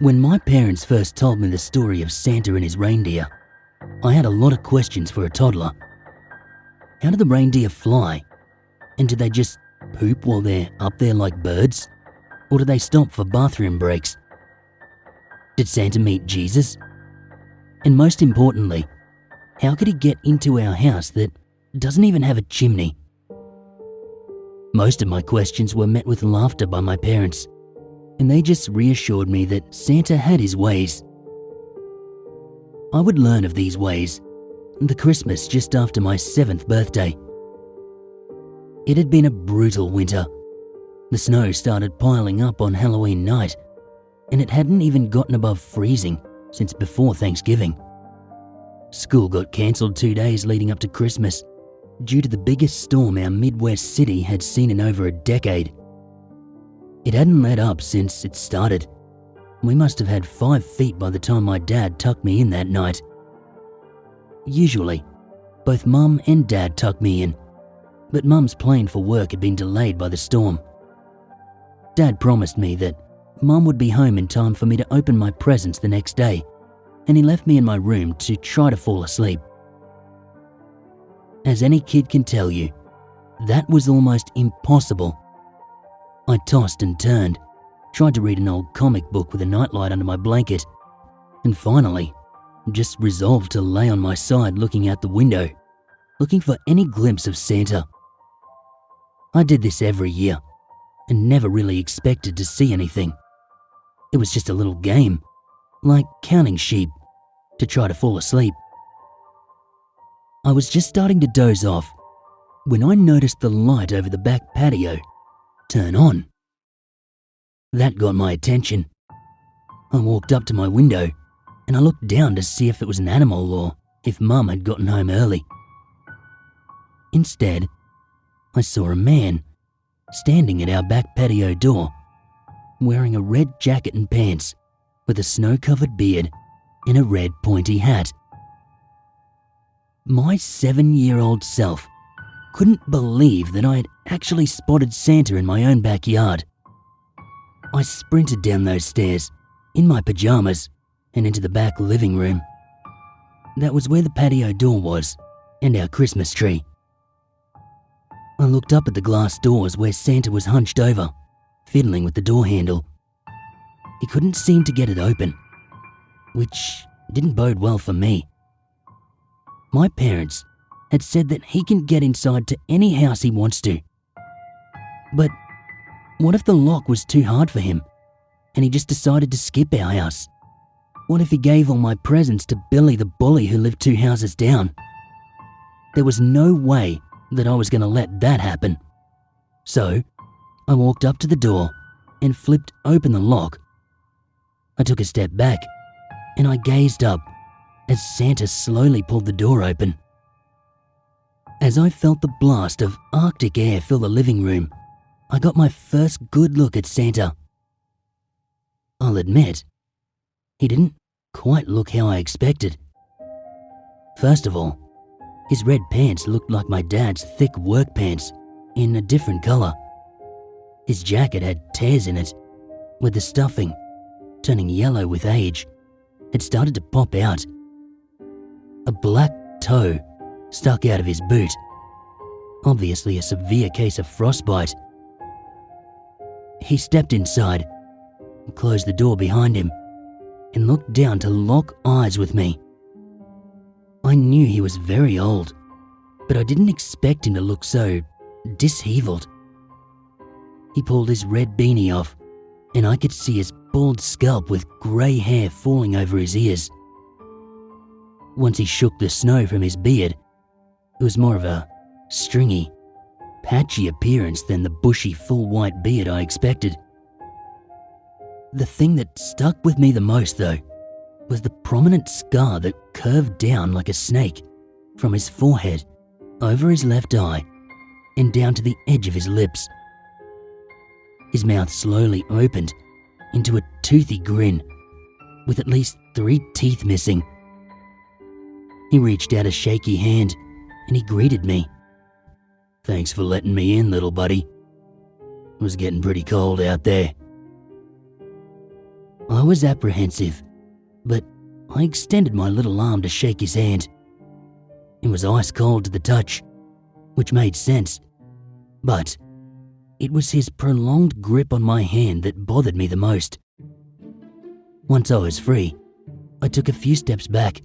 When my parents first told me the story of Santa and his reindeer, I had a lot of questions for a toddler. How do the reindeer fly? And do they just poop while they're up there like birds? Or do they stop for bathroom breaks? Did Santa meet Jesus? And most importantly, how could he get into our house that doesn't even have a chimney? Most of my questions were met with laughter by my parents, and they just reassured me that Santa had his ways. I would learn of these ways the Christmas just after my 7th birthday. It had been a brutal winter. The snow started piling up on Halloween night, and it hadn't even gotten above freezing since before Thanksgiving. School got cancelled 2 days leading up to Christmas due to the biggest storm our Midwest city had seen in over a decade. It hadn't let up since it started. We must have had 5 feet by the time my dad tucked me in that night. Usually, both Mum and Dad tucked me in, but Mum's plane for work had been delayed by the storm. Dad promised me that Mum would be home in time for me to open my presents the next day, and he left me in my room to try to fall asleep. As any kid can tell you, that was almost impossible. I tossed and turned, tried to read an old comic book with a nightlight under my blanket, and finally, just resolved to lay on my side looking out the window, looking for any glimpse of Santa. I did this every year, and never really expected to see anything. It was just a little game, like counting sheep, to try to fall asleep. I was just starting to doze off when I noticed the light over the back patio turn on. That got my attention. I walked up to my window and I looked down to see if it was an animal or if Mum had gotten home early. Instead, I saw a man standing at our back patio door, wearing a red jacket and pants with a snow-covered beard and a red pointy hat. My 7-year-old self couldn't believe that I had actually spotted Santa in my own backyard. I sprinted down those stairs in my pajamas and into the back living room. That was where the patio door was and our Christmas tree. I looked up at the glass doors where Santa was hunched over, fiddling with the door handle. He couldn't seem to get it open, which didn't bode well for me. My parents had said that he can get inside to any house he wants to. But what if the lock was too hard for him and he just decided to skip our house? What if he gave all my presents to Billy the bully who lived 2 houses down? There was no way that I was going to let that happen. So, I walked up to the door and flipped open the lock. I took a step back and I gazed up as Santa slowly pulled the door open. As I felt the blast of Arctic air fill the living room, I got my first good look at Santa. I'll admit, he didn't quite look how I expected. First of all, his red pants looked like my dad's thick work pants in a different color. His jacket had tears in it, with the stuffing, turning yellow with age, had started to pop out. A black toe stuck out of his boot, obviously a severe case of frostbite. He stepped inside, closed the door behind him, and looked down to lock eyes with me. I knew he was very old, but I didn't expect him to look so disheveled. He pulled his red beanie off, and I could see his bald scalp with grey hair falling over his ears. Once he shook the snow from his beard, it was more of a stringy, patchy appearance than the bushy, full white beard I expected. The thing that stuck with me the most, though, was the prominent scar that curved down like a snake from his forehead, over his left eye, and down to the edge of his lips. His mouth slowly opened into a toothy grin, with at least 3 teeth missing. He reached out a shaky hand and he greeted me. "Thanks for letting me in, little buddy. It was getting pretty cold out there." I was apprehensive, but I extended my little arm to shake his hand. It was ice cold to the touch, which made sense, but it was his prolonged grip on my hand that bothered me the most. Once I was free, I took a few steps back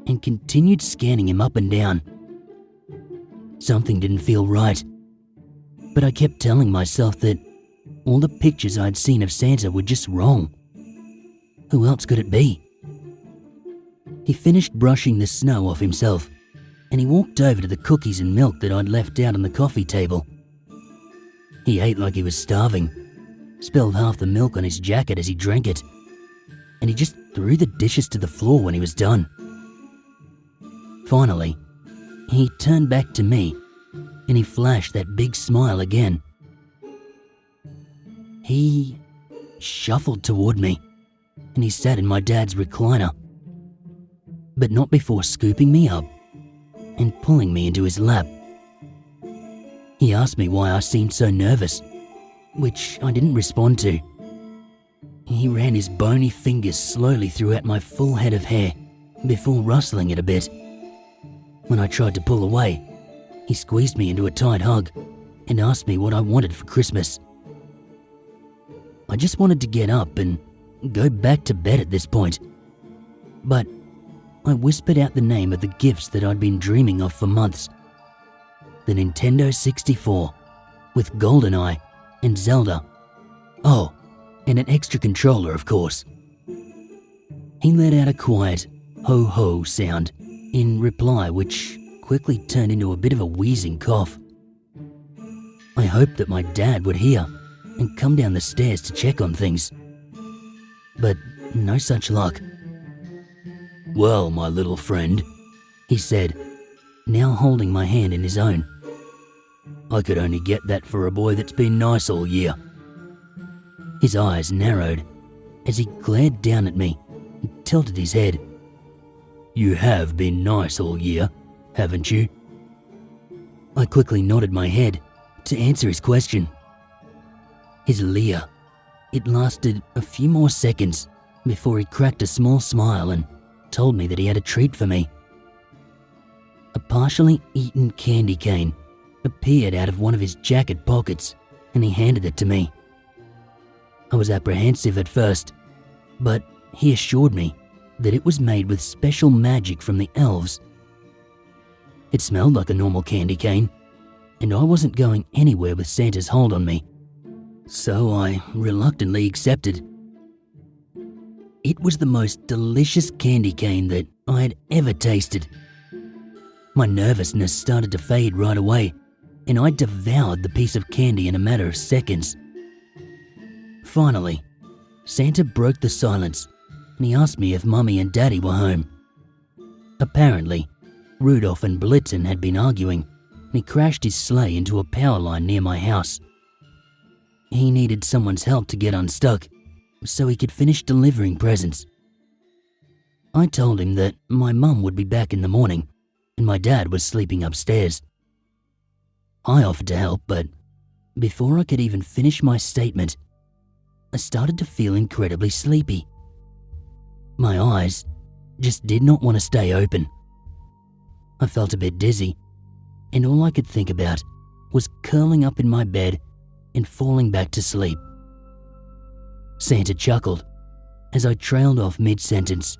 and continued scanning him up and down. Something didn't feel right, but I kept telling myself that all the pictures I'd seen of Santa were just wrong. Who else could it be? He finished brushing the snow off himself, and he walked over to the cookies and milk that I'd left out on the coffee table. He ate like he was starving, spilled half the milk on his jacket as he drank it, and he just threw the dishes to the floor when he was done. Finally, he turned back to me, and he flashed that big smile again. He shuffled toward me, and he sat in my dad's recliner, but not before scooping me up and pulling me into his lap. He asked me why I seemed so nervous, which I didn't respond to. He ran his bony fingers slowly throughout my full head of hair before rustling it a bit. When I tried to pull away, he squeezed me into a tight hug and asked me what I wanted for Christmas. I just wanted to get up and go back to bed at this point, but I whispered out the name of the gifts that I'd been dreaming of for months. The Nintendo 64 with GoldenEye and Zelda. Oh, and an extra controller, of course. He let out a quiet ho-ho sound in reply, which quickly turned into a bit of a wheezing cough. I hoped that my dad would hear and come down the stairs to check on things, but no such luck. "Well, my little friend," he said, now holding my hand in his own. "I could only get that for a boy that's been nice all year." His eyes narrowed as he glared down at me and tilted his head. "You have been nice all year, haven't you?" I quickly nodded my head to answer his question. His leer, it lasted a few more seconds before he cracked a small smile and told me that he had a treat for me. A partially eaten candy cane appeared out of one of his jacket pockets, and he handed it to me. I was apprehensive at first, but he assured me that it was made with special magic from the elves. It smelled like a normal candy cane, and I wasn't going anywhere with Santa's hold on me, so I reluctantly accepted. It was the most delicious candy cane that I had ever tasted. My nervousness started to fade right away, and I devoured the piece of candy in a matter of seconds. Finally, Santa broke the silence, and he asked me if Mummy and Daddy were home. Apparently, Rudolph and Blitzen had been arguing, and he crashed his sleigh into a power line near my house. He needed someone's help to get unstuck, so he could finish delivering presents. I told him that my mum would be back in the morning, and my dad was sleeping upstairs. I offered to help, but before I could even finish my statement, I started to feel incredibly sleepy. My eyes just did not want to stay open. I felt a bit dizzy, and all I could think about was curling up in my bed and falling back to sleep. Santa chuckled as I trailed off mid-sentence.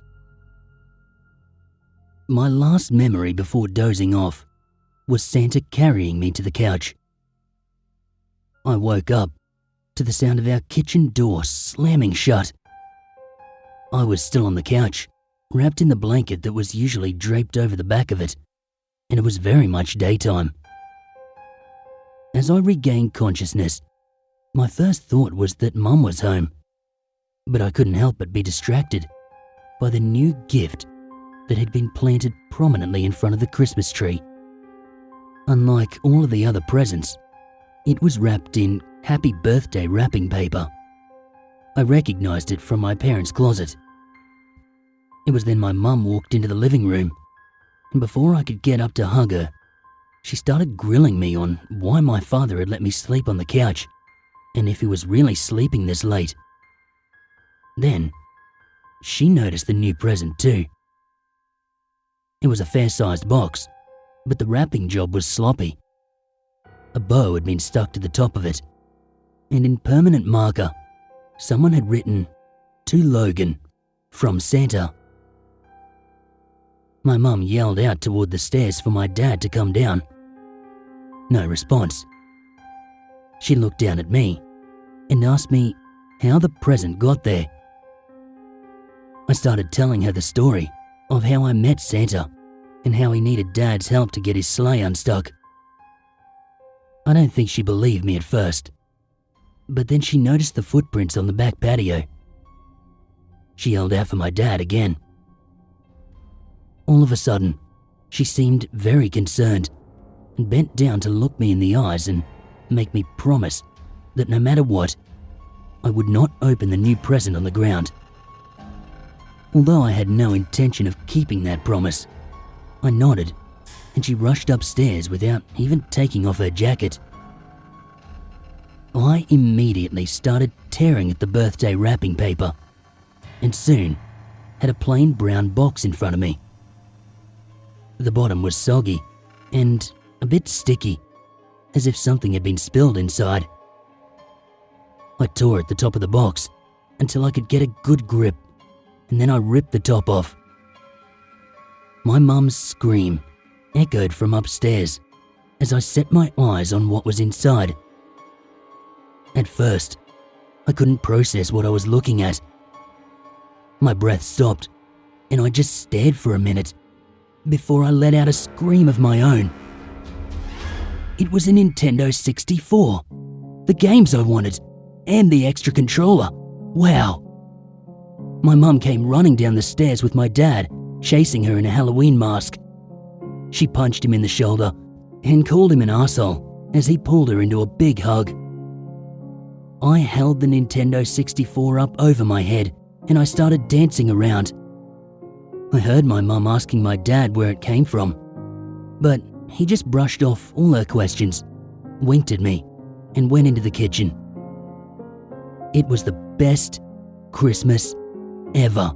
My last memory before dozing off was Santa carrying me to the couch. I woke up to the sound of our kitchen door slamming shut. I was still on the couch, wrapped in the blanket that was usually draped over the back of it, and it was very much daytime. As I regained consciousness, my first thought was that Mum was home, but I couldn't help but be distracted by the new gift that had been planted prominently in front of the Christmas tree. Unlike all of the other presents, it was wrapped in happy birthday wrapping paper. I recognized it from my parents' closet. It was then my mum walked into the living room, and before I could get up to hug her, she started grilling me on why my father had let me sleep on the couch and if he was really sleeping this late. Then, she noticed the new present too. It was a fair-sized box, but the wrapping job was sloppy. A bow had been stuck to the top of it, and in permanent marker, someone had written, "To Logan, from Santa." My mum yelled out toward the stairs for my dad to come down. No response. She looked down at me and asked me how the present got there. I started telling her the story of how I met Santa and how he needed Dad's help to get his sleigh unstuck. I don't think she believed me at first, but then she noticed the footprints on the back patio. She yelled out for my dad again. All of a sudden, she seemed very concerned and bent down to look me in the eyes and make me promise that no matter what, I would not open the new present on the ground. Although I had no intention of keeping that promise, I nodded, and she rushed upstairs without even taking off her jacket. I immediately started tearing at the birthday wrapping paper, and soon had a plain brown box in front of me. The bottom was soggy and a bit sticky, as if something had been spilled inside. I tore at the top of the box until I could get a good grip, and then I ripped the top off. My mum's scream echoed from upstairs as I set my eyes on what was inside. At first, I couldn't process what I was looking at. My breath stopped, and I just stared for a minute before I let out a scream of my own. It was a Nintendo 64. The games I wanted, and the extra controller. Wow. My mum came running down the stairs with my dad, chasing her in a Halloween mask. She punched him in the shoulder and called him an arsehole as he pulled her into a big hug. I held the Nintendo 64 up over my head and I started dancing around. I heard my mum asking my dad where it came from, but he just brushed off all her questions, winked at me, and went into the kitchen. It was the best Christmas ever.